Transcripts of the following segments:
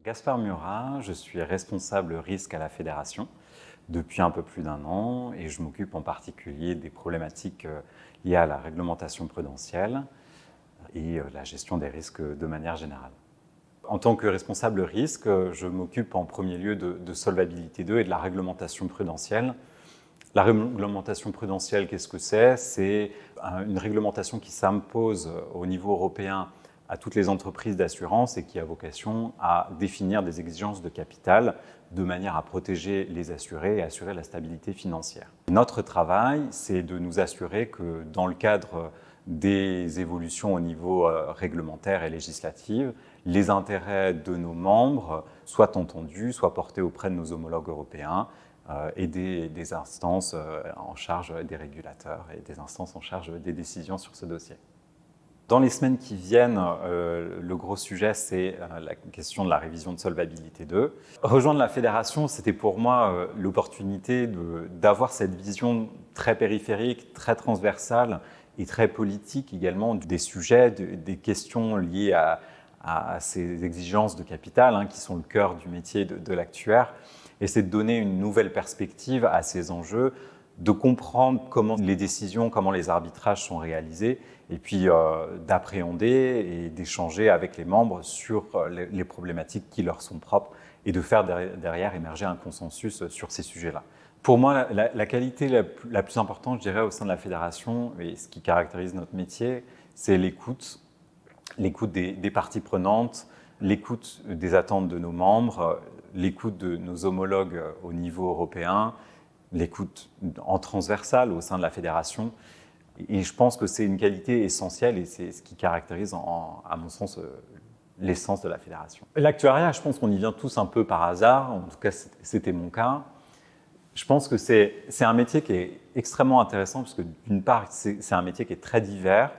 Gaspard Murat, je suis responsable risque à la Fédération depuis un peu plus d'un an et je m'occupe en particulier des problématiques liées à la réglementation prudentielle et la gestion des risques de manière générale. En tant que responsable risque, je m'occupe en premier lieu de Solvabilité 2 et de la réglementation prudentielle. La réglementation prudentielle, qu'est-ce que c'est? C'est une réglementation qui s'impose au niveau européen à toutes les entreprises d'assurance et qui a vocation à définir des exigences de capital de manière à protéger les assurés et assurer la stabilité financière. Notre travail, c'est de nous assurer que dans le cadre des évolutions au niveau réglementaire et législatif, les intérêts de nos membres soient entendus, soient portés auprès de nos homologues européens et des instances en charge des régulateurs et des instances en charge des décisions sur ce dossier. Dans les semaines qui viennent, le gros sujet, c'est la question de la révision de Solvabilité 2. Rejoindre la fédération, c'était pour moi l'opportunité d'avoir cette vision très périphérique, très transversale et très politique également des sujets, des questions liées à ces exigences de capital qui sont le cœur du métier de l'actuaire. Et c'est de donner une nouvelle perspective à ces enjeux, de comprendre comment les décisions, comment les arbitrages sont réalisés, et puis d'appréhender et d'échanger avec les membres sur les problématiques qui leur sont propres et de faire derrière émerger un consensus sur ces sujets-là. Pour moi, la qualité la plus importante, je dirais, au sein de la fédération, et ce qui caractérise notre métier, c'est l'écoute des parties prenantes, l'écoute des attentes de nos membres, l'écoute de nos homologues au niveau européen, l'écoute en transversale au sein de la fédération. Et je pense que c'est une qualité essentielle et c'est ce qui caractérise, à mon sens, l'essence de la fédération. L'actuariat, je pense qu'on y vient tous un peu par hasard, en tout cas c'était mon cas. Je pense que c'est un métier qui est extrêmement intéressant parce que d'une part, c'est un métier qui est très divers,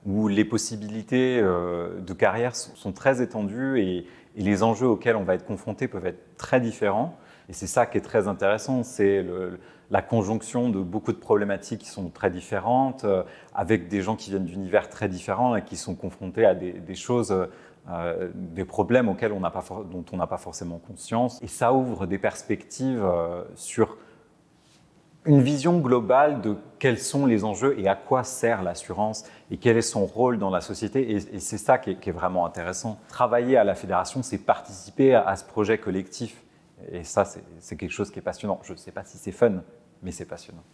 où les possibilités de carrière sont très étendues et les enjeux auxquels on va être confronté peuvent être très différents. Et c'est ça qui est très intéressant, c'est la conjonction de beaucoup de problématiques qui sont très différentes, avec des gens qui viennent d'univers très différents et qui sont confrontés à des choses, des problèmes dont on n'a pas forcément conscience. Et ça ouvre des perspectives sur une vision globale de quels sont les enjeux et à quoi sert l'assurance et quel est son rôle dans la société. Et c'est ça qui est vraiment intéressant. Travailler à la fédération, c'est participer à ce projet collectif. Et ça, c'est quelque chose qui est passionnant. Je ne sais pas si c'est fun, mais c'est passionnant.